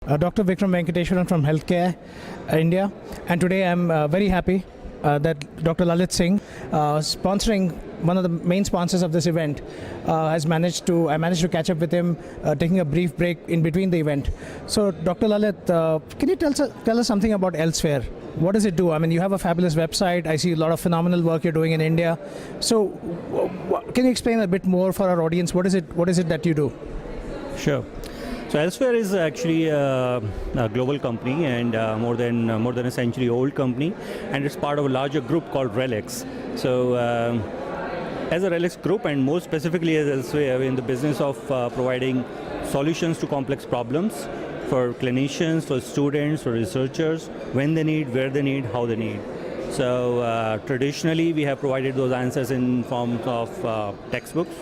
Dr. Vikram Venkateswaran from Healthcare India, and today I'm very happy that Dr. Lalit Singh, sponsoring one of the main sponsors of this event, I managed to catch up with him, taking a brief break in between the event. So, Dr. Lalit, can you tell us something about Elsevier? What does it do? I mean, you have a fabulous website. I see a lot of phenomenal work you're doing in India. So, can you explain a bit more for our audience? What is it that you do? Sure. So Elsevier is actually a global company and more than a century old company, and it's part of a larger group called Relics. So as a Relics group, and more specifically as Elsevier, we're in the business of providing solutions to complex problems for clinicians, for students, for researchers, when they need, where they need, how they need. So traditionally, we have provided those answers in forms of textbooks,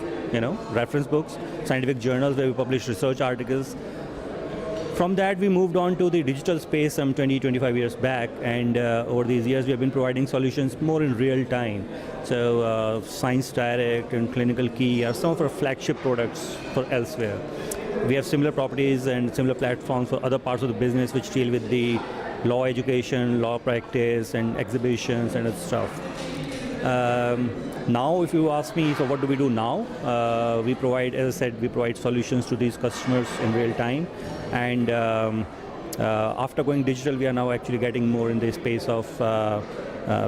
reference books, scientific journals where we publish research articles. From that, we moved on to the digital space some 20-25 years back, and over these years, we have been providing solutions more in real time. So Science Direct and Clinical Key are some of our flagship products for Elsevier. We have similar properties and similar platforms for other parts of the business which deal with the law education, law practice, and exhibitions and other stuff. Now, if you ask me, so what do we do now? We provide, as I said, we provide solutions to these customers in real time. And after going digital, we are now actually getting more in the space of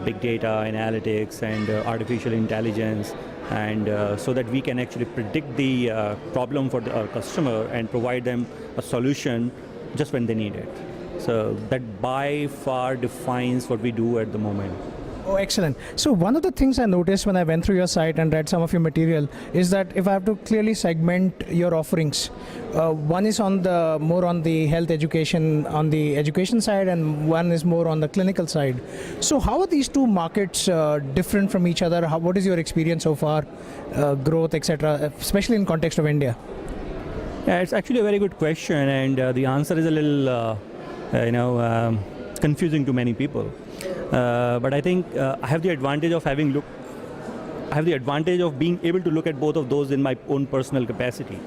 big data, analytics, and artificial intelligence. And so that we can actually predict the problem for our customer and provide them a solution just when they need it. So that by far defines what we do at the moment. Oh, excellent. So one of the things I noticed when I went through your site and read some of your material is that if I have to clearly segment your offerings, one is more on the health education, on the education side, and one is more on the clinical side. So how are these two markets different from each other? What is your experience so far, growth, etc., especially in context of India? Yeah, it's actually a very good question, and the answer is a little, confusing to many people. But I think I have the advantage of being able to look at both of those in my own personal capacity.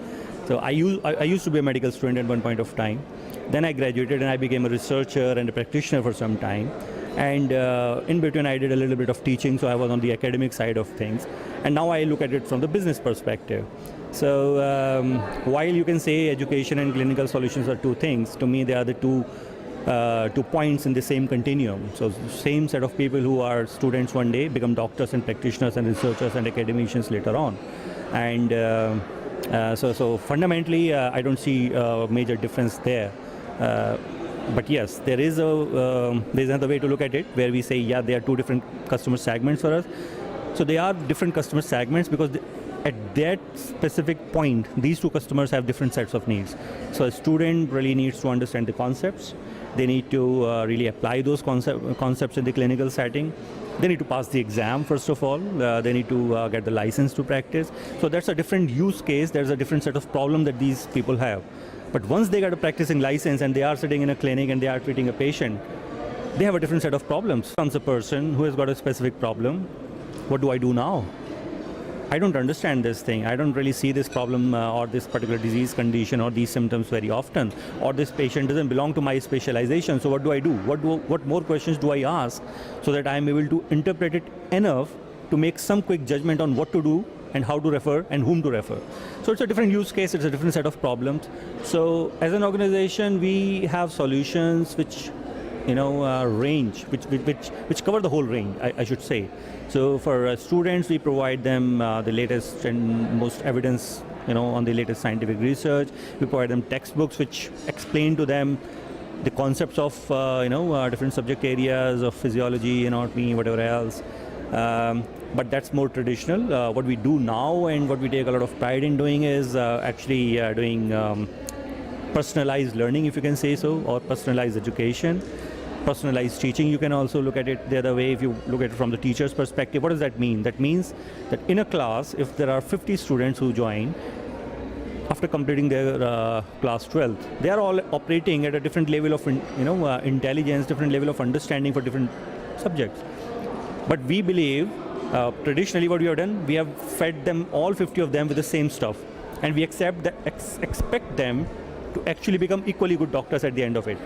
So I used to be a medical student at one point of time. Then I graduated and I became a researcher and a practitioner for some time. And in between I did a little bit of teaching, so I was on the academic side of things. And now I look at it from the business perspective. So while you can say education and clinical solutions are two things, to me they are the two points in the same continuum. So same set of people who are students one day become doctors and practitioners and researchers and academicians later on. And so fundamentally, I don't see a major difference there. But yes, there's another way to look at it where we say, yeah, there are two different customer segments for us. So they are different customer segments because at that specific point, these two customers have different sets of needs. So a student really needs to understand the concepts. They need to really apply those concepts in the clinical setting. They need to pass the exam, first of all. They need to get the license to practice. So that's a different use case. There's a different set of problem that these people have. But once they get a practicing license and they are sitting in a clinic and they are treating a patient, they have a different set of problems. Comes a person who has got a specific problem. What do I do now? I don't understand this thing. I don't really see this problem or this particular disease condition or these symptoms very often. Or this patient doesn't belong to my specialization. So what do I do? What more questions do I ask so that I'm able to interpret it enough to make some quick judgment on what to do and how to refer and whom to refer. So it's a different use case. It's a different set of problems. So as an organization, we have solutions which range, which cover the whole range, I should say. So for students, we provide them the latest and most evidence, on the latest scientific research. We provide them textbooks which explain to them the concepts of, different subject areas of physiology, anatomy, whatever else. But that's more traditional. What we do now and what we take a lot of pride in doing is actually doing personalized learning, if you can say so, or personalized education. Personalized teaching, you can also look at it the other way if you look at it from the teacher's perspective. What does that mean? That means that in a class, if there are 50 students who join, after completing their class 12th, they are all operating at a different level of intelligence, different level of understanding for different subjects. But we believe, traditionally what we have done, we have fed them, all 50 of them, with the same stuff. And we expect them to actually become equally good doctors at the end of it.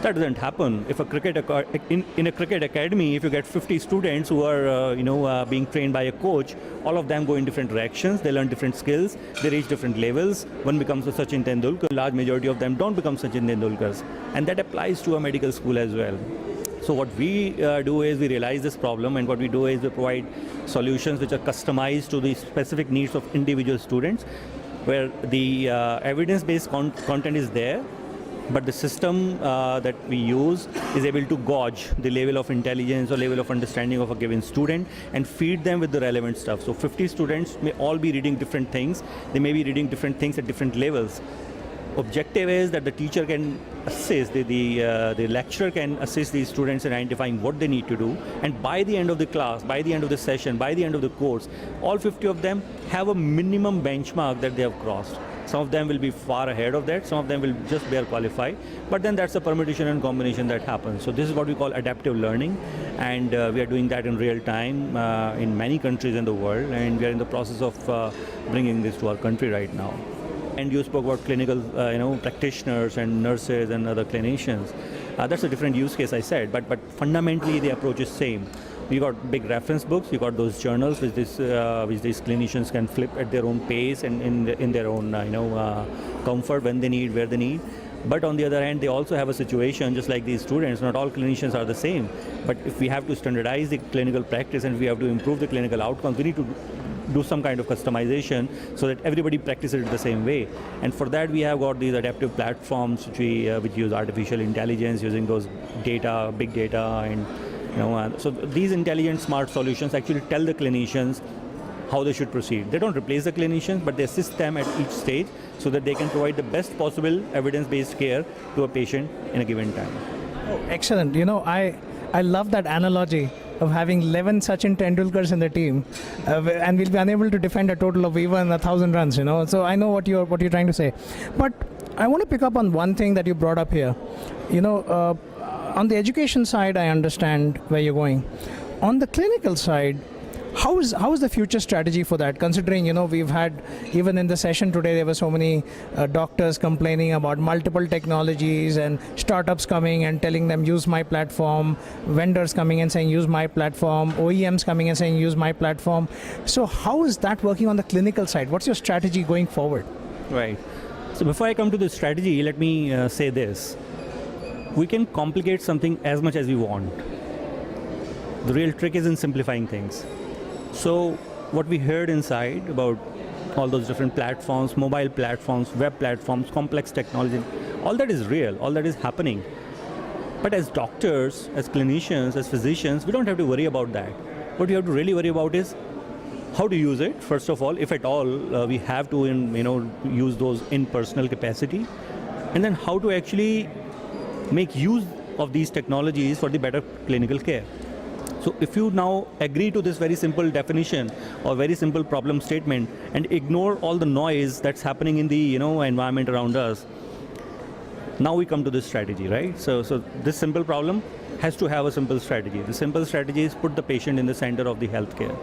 That doesn't happen. If in a cricket academy, if you get 50 students who are being trained by a coach, all of them go in different directions. They learn different skills. They reach different levels. One becomes a Sachin Tendulkar. Large majority of them don't become Sachin Tendulkars, and that applies to a medical school as well. So what we do is we realize this problem, and what we do is we provide solutions which are customized to the specific needs of individual students, where the evidence-based content is there, but the system that we use is able to gauge the level of intelligence or level of understanding of a given student and feed them with the relevant stuff. So 50 students may all be reading different things. They may be reading different things at different levels. Objective is that the teacher can assist, the lecturer can assist these students in identifying what they need to do, and by the end of the class, by the end of the session, by the end of the course, all 50 of them have a minimum benchmark that they have crossed. Some of them will be far ahead of that, some of them will just bare qualify, but then that's a permutation and combination that happens. So this is what we call adaptive learning, and we are doing that in real time in many countries in the world, and we are in the process of bringing this to our country right now. And you spoke about clinical practitioners and nurses and other clinicians. That's a different use case, I said, but fundamentally the approach is same. You got big reference books, you got those journals which these clinicians can flip at their own pace and in their own comfort when they need, where they need. But on the other hand, they also have a situation just like these students. Not all clinicians are the same. But if we have to standardize the clinical practice and we have to improve the clinical outcomes, we need to do some kind of customization so that everybody practices it the same way. And for that, we have got these adaptive platforms which use artificial intelligence, using those data, big data, and so these intelligent smart solutions actually tell the clinicians how they should proceed. They don't replace the clinicians, but they assist them at each stage so that they can provide the best possible evidence-based care to a patient in a given time. Oh, excellent. I love that analogy of having 11 Sachin Tendulkars in the team, and we'll be unable to defend a total of even 1,000 runs. So I know what you're trying to say, but I want to pick up on one thing that you brought up here. On the education side, I understand where you're going. On the clinical side, how is the future strategy for that? Considering we've had, even in the session today, there were so many doctors complaining about multiple technologies and startups coming and telling them use my platform, vendors coming and saying use my platform, OEMs coming and saying use my platform. So how is that working on the clinical side? What's your strategy going forward? Right. So before I come to the strategy, let me say this. We can complicate something as much as we want. The real trick is in simplifying things. So what we heard inside about all those different platforms, mobile platforms, web platforms, complex technology, all that is real, all that is happening. But as doctors, as clinicians, as physicians, we don't have to worry about that. What we have to really worry about is how to use it, first of all, if at all we have to use those in personal capacity, and then how to actually make use of these technologies for the better clinical care. So if you now agree to this very simple definition or very simple problem statement and ignore all the noise that's happening in the environment around us, now we come to this strategy, right? So this simple problem has to have a simple strategy. The simple strategy is put the patient in the center of the healthcare,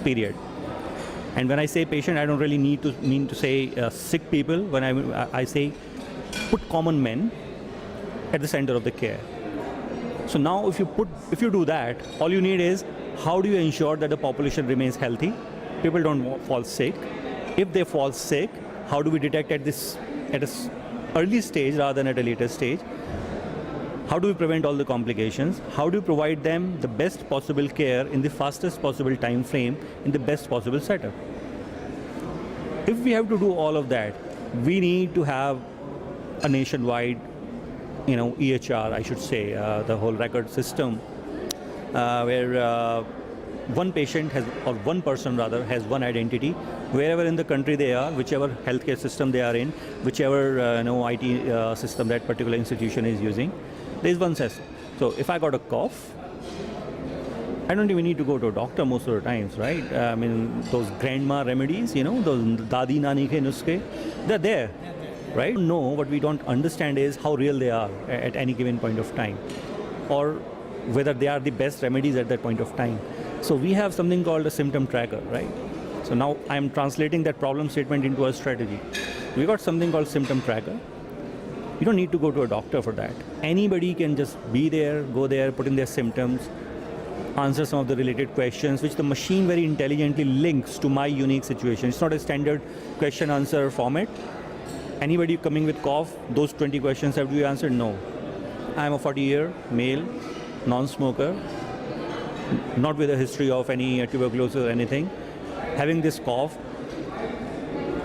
period. And when I say patient, I don't really mean to say sick people. When I say put common men at the center of the care. So now if you do that, all you need is how do you ensure that the population remains healthy? People don't fall sick. If they fall sick, how do we detect at an early stage rather than at a later stage? How do we prevent all the complications? How do we provide them the best possible care in the fastest possible time frame in the best possible setup? If we have to do all of that, we need to have a nationwide EHR, I should say, the whole record system, where one patient or one person has one identity, wherever in the country they are, whichever healthcare system they are in, whichever IT system that particular institution is using, there is one system. So if I got a cough, I don't even need to go to a doctor most of the times, right? Those grandma remedies, those dadi nani ke nuske, they're there. Right? No, what we don't understand is how real they are at any given point of time, or whether they are the best remedies at that point of time. So we have something called a symptom tracker, right? So now I'm translating that problem statement into a strategy. We got something called symptom tracker. You don't need to go to a doctor for that. Anybody can just be there, go there, put in their symptoms, answer some of the related questions, which the machine very intelligently links to my unique situation. It's not a standard question answer format. Anybody coming with cough, those 20 questions have to be answered? No. I'm a 40-year male, non-smoker, not with a history of any tuberculosis or anything. Having this cough,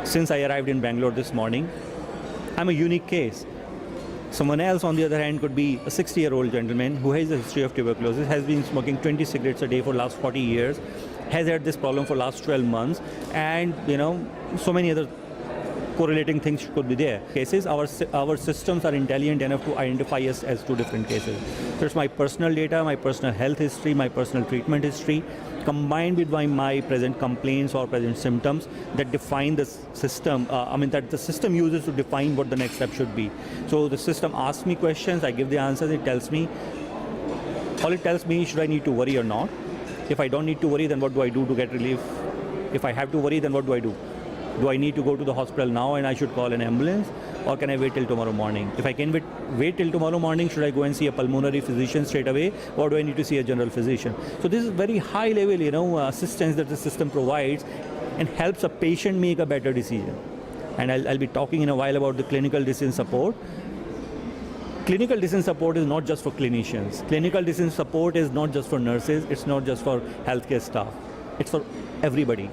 since I arrived in Bangalore this morning, I'm a unique case. Someone else, on the other hand, could be a 60-year-old gentleman who has a history of tuberculosis, has been smoking 20 cigarettes a day for the last 40 years, has had this problem for the last 12 months, and so many other correlating things could be there. Cases, our systems are intelligent enough to identify us as two different cases. So it's my personal data, my personal health history, my personal treatment history, combined with my present complaints or present symptoms that define the system, that the system uses to define what the next step should be. So the system asks me questions, I give the answers, it tells me, should I need to worry or not? If I don't need to worry, then what do I do to get relief? If I have to worry, then what do I do? Do I need to go to the hospital now and I should call an ambulance, or can I wait till tomorrow morning? If I can wait till tomorrow morning, should I go and see a pulmonary physician straight away, or do I need to see a general physician? So this is very high level, assistance that the system provides and helps a patient make a better decision. And I'll be talking in a while about the clinical decision support. Clinical decision support is not just for clinicians. Clinical decision support is not just for nurses. It's not just for healthcare staff. It's for everybody.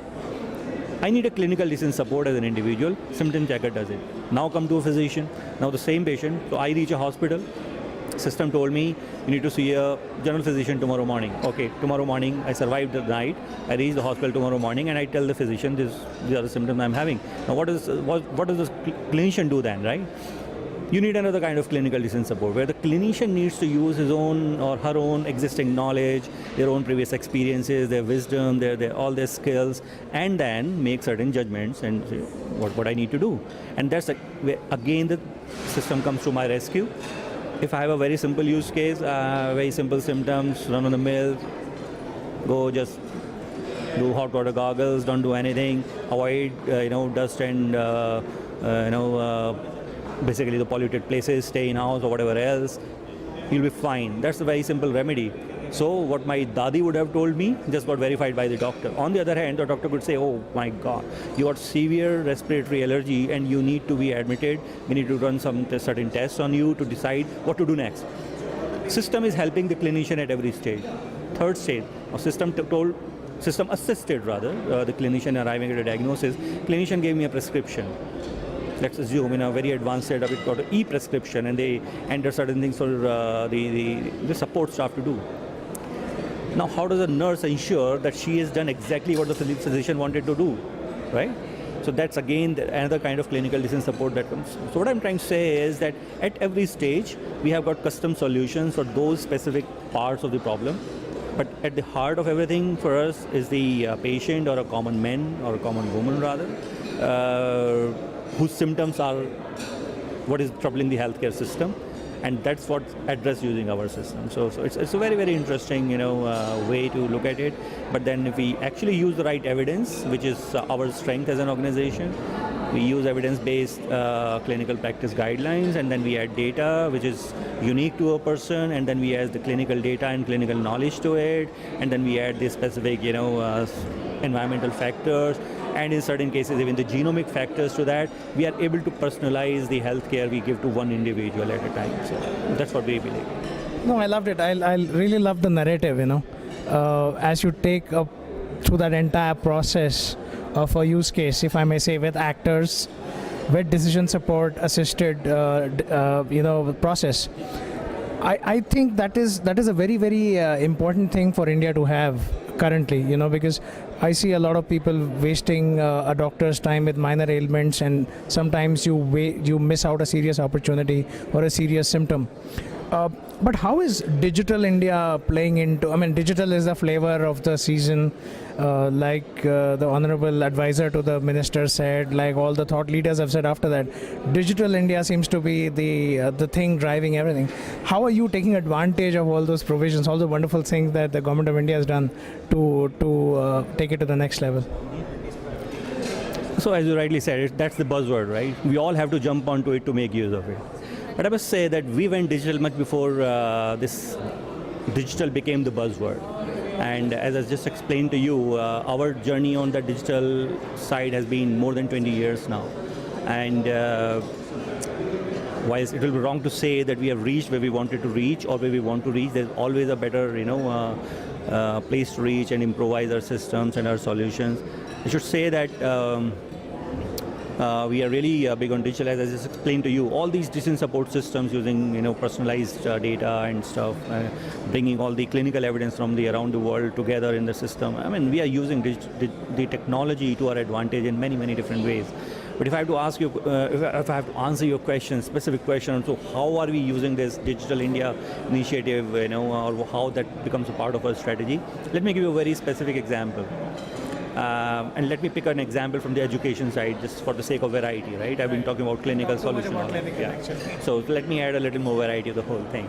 I need a clinical decision support as an individual. Symptom checker does it. Now come to a physician. Now the same patient. So I reach a hospital. System told me you need to see a general physician tomorrow morning. Okay, tomorrow morning I survived the night. I reach the hospital tomorrow morning and I tell the physician these are the symptoms I'm having. Now what does the clinician do then, right? You need another kind of clinical decision support where the clinician needs to use his own or her own existing knowledge, their own previous experiences, their wisdom, all their skills, and then make certain judgments and say what I need to do. And that's where again the system comes to my rescue. If I have a very simple use case, very simple symptoms, run on the mill, go just do hot water goggles, don't do anything, avoid dust and basically the polluted places, stay in house or whatever else, you'll be fine. That's a very simple remedy. So what my dadi would have told me just got verified by the doctor. On the other hand, the doctor could say, oh my God, you got severe respiratory allergy and you need to be admitted. We need to run some certain tests on you to decide what to do next. System is helping the clinician at every stage. Third stage, system assisted the clinician arriving at a diagnosis. Clinician gave me a prescription. Let's assume in a very advanced setup it's got an e-prescription and they enter certain things for the support staff to do. Now how does a nurse ensure that she has done exactly what the physician wanted to do, right? So that's again another kind of clinical decision support that comes. So what I'm trying to say is that at every stage we have got custom solutions for those specific parts of the problem. But at the heart of everything for us is the patient or a common man or a common woman rather, whose symptoms are what is troubling the healthcare system, and that's what's addressed using our system. So it's a very, very interesting way to look at it. But then if we actually use the right evidence, which is our strength as an organization, we use evidence-based clinical practice guidelines, and then we add data which is unique to a person, and then we add the clinical data and clinical knowledge to it, and then we add the specific environmental factors, and in certain cases even the genomic factors to that. We are able to personalize the healthcare we give to one individual at a time. So that's what we believe. No, I loved it. I really love the narrative, as you take up through that entire process of a use case, if I may say, with actors, with decision support assisted, process. I think that is a very, very important thing for India to have currently, because I see a lot of people wasting a doctor's time with minor ailments, and sometimes you miss out a serious opportunity or a serious symptom. But how is digital India playing into? Digital is the flavor of the season, like the honorable advisor to the minister said, like all the thought leaders have said after that. Digital India seems to be the thing driving everything. How are you taking advantage of all those provisions, all the wonderful things that the government of India has done to take it to the next level? So as you rightly said, that's the buzzword, right? We all have to jump onto it to make use of it. But I must say that we went digital much before this digital became the buzzword. And as I just explained to you, our journey on the digital side has been more than 20 years now. And whilst it will be wrong to say that we have reached where we wanted to reach or where we want to reach, there's always a better, place to reach and improvise our systems and our solutions. I should say that we are really big on digital, as I just explained to you. All these decision support systems using personalized data and stuff, bringing all the clinical evidence from around the world together in the system. I mean, we are using the technology to our advantage in many, many different ways. But if I have to ask you, if I have to answer your question, specific question, so how are we using this Digital India initiative, or how that becomes a part of our strategy? Let me give you a very specific example. And let me pick an example from the education side, just for the sake of variety, right? I've been talking about clinical solutions. So let me add a little more variety to the whole thing.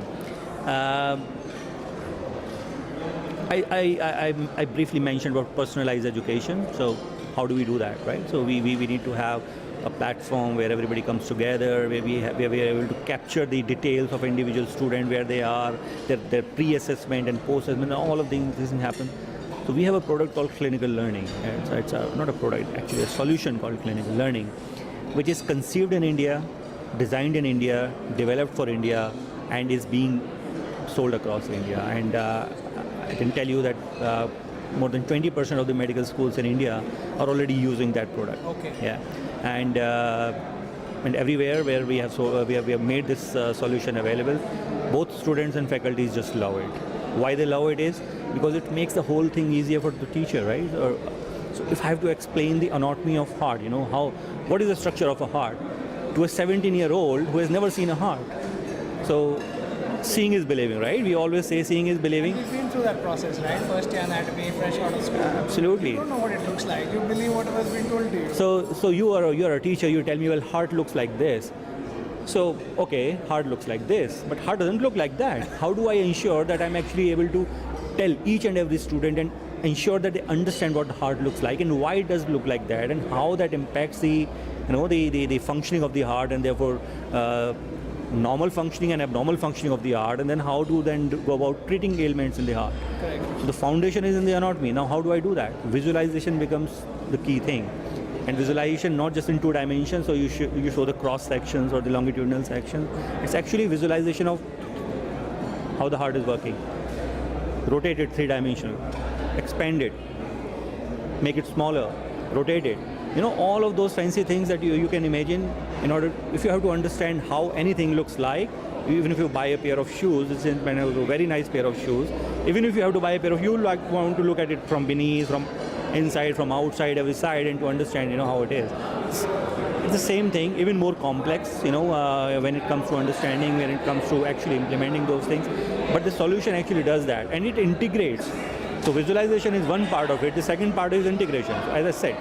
I briefly mentioned about personalized education. So how do we do that, right? So we need to have a platform where everybody comes together, where we are able to capture the details of individual student, where they are, their pre-assessment and post-assessment, all of these things happen. So we have a product called Clinical Learning. It's not a product, actually a solution called Clinical Learning, which is conceived in India, designed in India, developed for India, and is being sold across India. And I can tell you that more than 20% of the medical schools in India are already using that product. Okay. Yeah, and everywhere where we have made this solution available, both students and faculties just love it. Why they love it is because it makes the whole thing easier for the teacher, right? So if I have to explain the anatomy of heart, what is the structure of a heart to a 17-year-old who has never seen a heart? So seeing is believing, right? We always say seeing is believing. You've been through that process, right? First year anatomy, fresh out of school. Absolutely. You don't know what it looks like. You believe whatever has been told to you. So you are a teacher. You tell me, well, heart looks like this. So okay, heart looks like this, but heart doesn't look like that. How do I ensure that I'm actually able to tell each and every student and ensure that they understand what the heart looks like and why it does look like that and how that impacts the functioning of the heart, and therefore normal functioning and abnormal functioning of the heart, and then how to then go about treating ailments in the heart. Correct. So the foundation is in the anatomy. Now how do I do that? Visualization becomes the key thing. And visualization not just in two dimensions, so you show the cross sections or the longitudinal section. It's actually visualization of how the heart is working. Rotate it 3-dimensional, expand it, make it smaller, rotate it. All of those fancy things that you can imagine if you have to understand how anything looks like. Even if you buy a pair of shoes, it's a very nice pair of shoes. Even if you have to buy a pair of, you want to look at it from beneath, from inside, from outside, every side, and to understand, how it is. It's the same thing, even more complex, when it comes to understanding, when it comes to actually implementing those things. But the solution actually does that, and it integrates. So visualization is one part of it. The second part is integration. So as I said,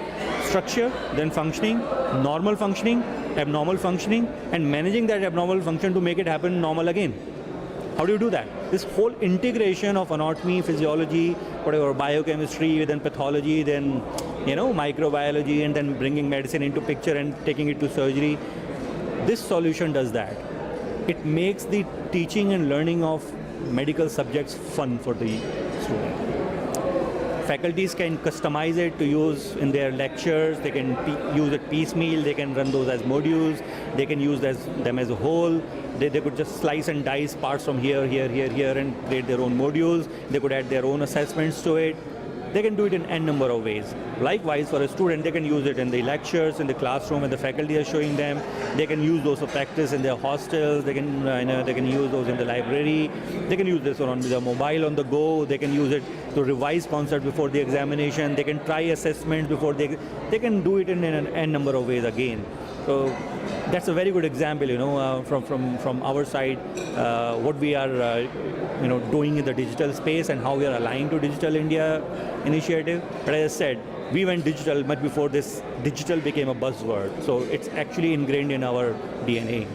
structure, then functioning, normal functioning, abnormal functioning, and managing that abnormal function to make it happen normal again. How do you do that? This whole integration of anatomy, physiology, whatever, biochemistry, then pathology, then microbiology, and then bringing medicine into picture and taking it to surgery. This solution does that. It makes the teaching and learning of medical subjects fun for the student. Faculties can customize it to use in their lectures. They can use it piecemeal. They can run those as modules. They can use them as a whole. They could just slice and dice parts from here, and create their own modules. They could add their own assessments to it. They can do it in n number of ways. Likewise, for a student, they can use it in the lectures, in the classroom, and the faculty are showing them. They can use those for practice in their hostels. They can, they can use those in the library. They can use this on their mobile on the go. They can use it to revise concepts before the examination. They can try assessments before they can do it in an n number of ways again. So that's a very good example, from our side, what we are, doing in the digital space and how we are aligned to Digital India initiative. But as I said, we went digital much before this digital became a buzzword. So it's actually ingrained in our DNA.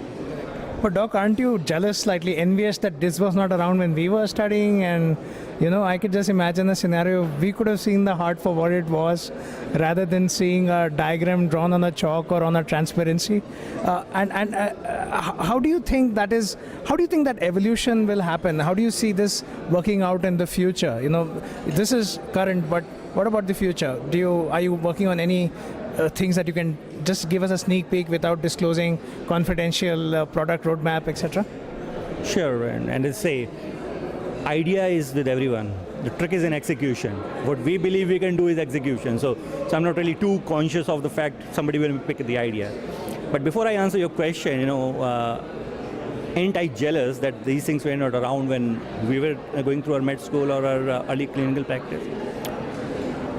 But Doc, aren't you jealous, slightly envious that this was not around when we were studying, and I could just imagine a scenario. We could have seen the heart for what it was, rather than seeing a diagram drawn on a chalk or on a transparency. How do you think that is? How do you think that evolution will happen? How do you see this working out in the future? This is current, but what about the future? Are you working on any things that you can just give us a sneak peek without disclosing confidential product roadmap, etc.? Sure, and let's say, idea is with everyone. The trick is in execution. What we believe we can do is execution. So I'm not really too conscious of the fact somebody will pick the idea. But before I answer your question, ain't I jealous that these things were not around when we were going through our med school or our early clinical practice?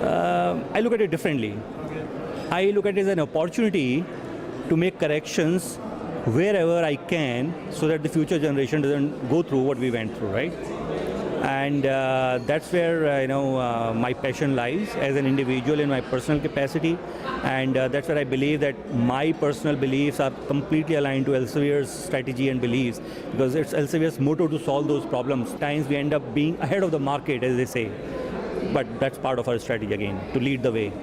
I look at it differently. I look at it as an opportunity to make corrections wherever I can, so that the future generation doesn't go through what we went through, right? And that's where my passion lies as an individual in my personal capacity, and that's where I believe that my personal beliefs are completely aligned to Elsevier's strategy and beliefs, because it's Elsevier's motto to solve those problems. Times we end up being ahead of the market, as they say, but that's part of our strategy again, to lead the way.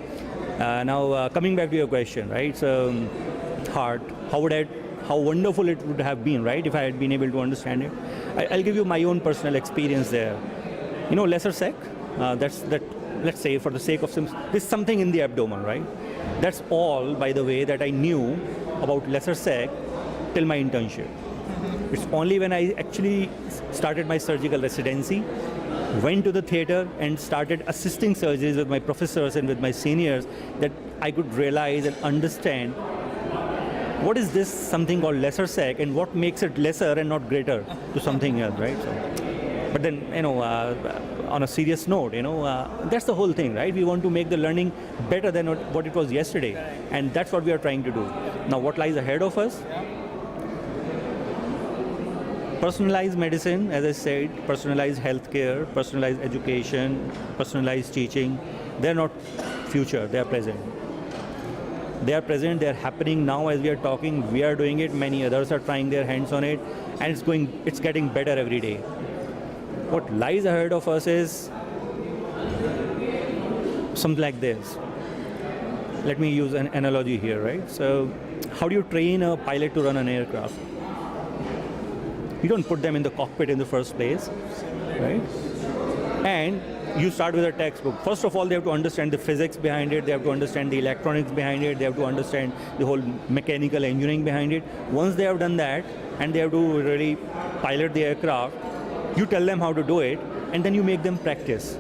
Now coming back to your question, right? So heart, how wonderful it would have been, right, if I had been able to understand it. I'll give you my own personal experience there. Lesser sec, let's say for the sake of there's something in the abdomen, right? That's all, by the way, that I knew about lesser sec till my internship. It's only when I actually started my surgical residency, went to the theater and started assisting surgeries with my professors and with my seniors, that I could realize and understand what is this something called lesser sec and what makes it lesser and not greater to something else, right? So, but then, on a serious note, that's the whole thing, right? We want to make the learning better than what it was yesterday, and that's what we are trying to do. Now, what lies ahead of us? Personalized medicine, as I said, personalized healthcare, personalized education, personalized teaching. They're not future, they are present. They are present, they are happening now as we are talking. We are doing it, many others are trying their hands on it, and it's getting better every day. What lies ahead of us is something like this. Let me use an analogy here, right? So, how do you train a pilot to run an aircraft? You don't put them in the cockpit in the first place, right? And you start with a textbook. First of all, they have to understand the physics behind it, they have to understand the electronics behind it, they have to understand the whole mechanical engineering behind it. Once they have done that, and they have to really pilot the aircraft, you tell them how to do it, and then you make them practice,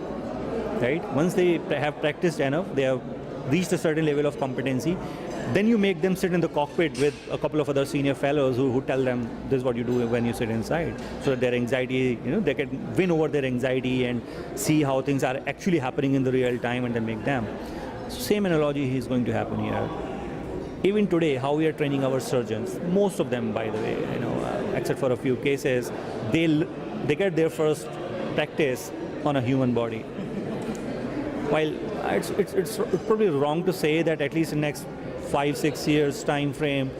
right? Once they have practiced enough, they have reached a certain level of competency, then you make them sit in the cockpit with a couple of other senior fellows who tell them this is what you do when you sit inside, so that their anxiety, they can win over their anxiety and see how things are actually happening in the real time, and then make them. Same analogy is going to happen here. Even today, how we are training our surgeons, most of them, by the way, except for a few cases, they get their first practice on a human body. While it's probably wrong to say that at least in the next 5-6 years time frame,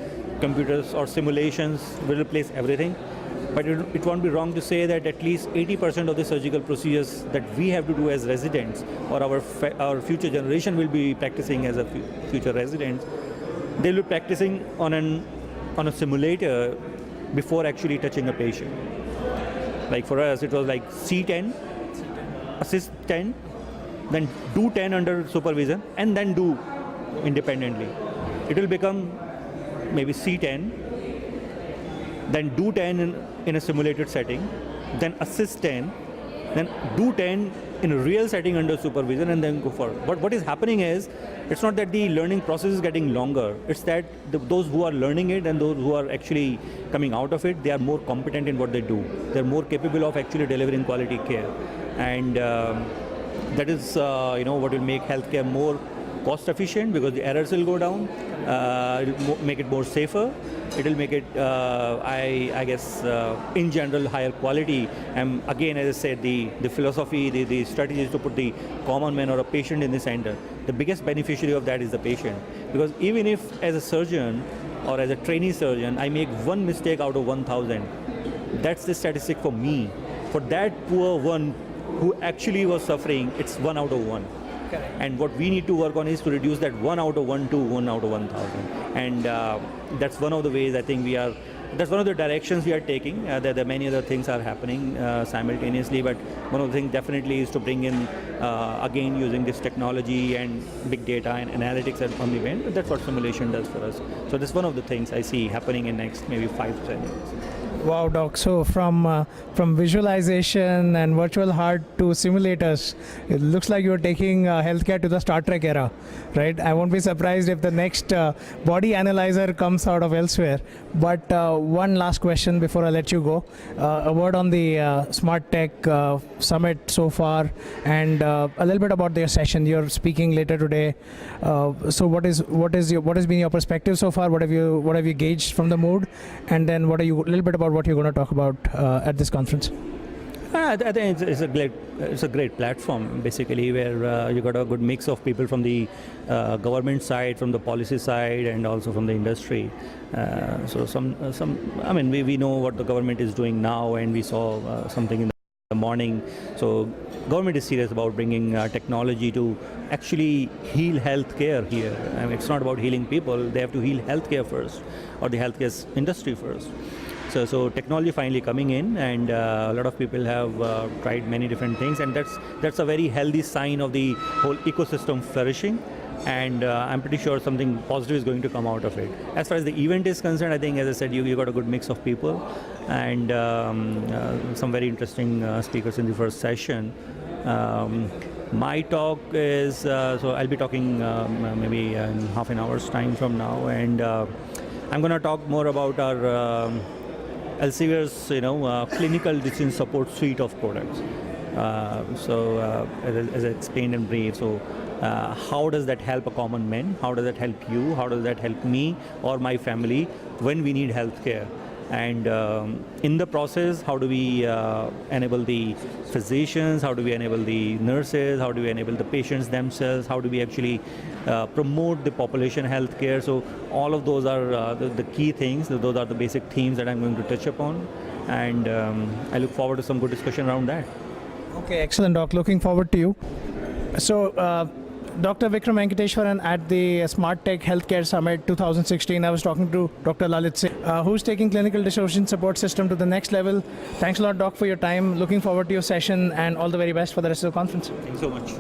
computers or simulations will replace everything. But it won't be wrong to say that at least 80% of the surgical procedures that we have to do as residents, or our future generation will be practicing as a future residents, they'll be practicing on a simulator before actually touching a patient. Like for us, it was like C10, assist 10, then do 10 under supervision, and then do independently. It will become maybe C10, then do 10 in a simulated setting, then assist 10, then do 10 in a real setting under supervision, and then go forward. But what is happening is, it's not that the learning process is getting longer, it's that those who are learning it and those who are actually coming out of it, they are more competent in what they do. They're more capable of actually delivering quality care. And that is what will make healthcare more cost efficient, because the errors will go down. It will make it more safer. It will make it, I guess, in general, higher quality. And again, as I said, the philosophy, the strategy is to put the common man or a patient in the center. The biggest beneficiary of that is the patient. Because even if, as a surgeon or as a trainee surgeon, I make one mistake out of 1,000, that's the statistic for me. For that poor one who actually was suffering, it's 1 out of 1. Correct. And what we need to work on is to reduce that 1 out of 1 to 1 out of 1,000. And that's one of the ways I think that's one of the directions we are taking. There are many other things are happening simultaneously, but one of the things definitely is to bring in, again, using this technology and big data and analytics on the event. That's what simulation does for us. So that's one of the things I see happening in next maybe 5 to 10 years. Wow, Doc. So from visualization and virtual heart to simulators, it looks like you're taking healthcare to the Star Trek era, right? I won't be surprised if the next body analyzer comes out of Elsevier. But one last question before I let you go. A word on the Smart Tech Summit so far, and a little bit about their session. You're speaking later today. So what has been your perspective so far? What have you gauged from the mood? And then a little bit about what you're going to talk about at this conference? I think it's a great platform, basically, where you got a good mix of people from the government side, from the policy side, and also from the industry. So we know what the government is doing now, and we saw something in the morning. So government is serious about bringing technology to actually heal healthcare here. I mean, it's not about healing people; they have to heal healthcare first, or the healthcare industry first. So technology finally coming in, and a lot of people have tried many different things, and that's a very healthy sign of the whole ecosystem flourishing. And I'm pretty sure something positive is going to come out of it. As far as the event is concerned, I think, as I said, you got a good mix of people, and some very interesting speakers in the first session. My talk is, so I'll be talking maybe in half an hour's time from now, and I'm going to talk more about our Elsevier's, clinical decision support suite of products. As I explained in brief, how does that help a common man? How does that help you? How does that help me or my family when we need healthcare? And in the process, how do we enable the physicians? How do we enable the nurses? How do we enable the patients themselves? How do we actually promote the population healthcare? So all of those are the key things. Those are the basic themes that I'm going to touch upon. And I look forward to some good discussion around that. Okay, excellent, Doc. Looking forward to you. So, Dr. Vikram Venkateswaran at the Smart Tech Healthcare Summit 2016. I was talking to Dr. Lalit Singh, who's taking clinical decision support system to the next level. Thanks a lot, Doc, for your time. Looking forward to your session, and all the very best for the rest of the conference. Thanks so much.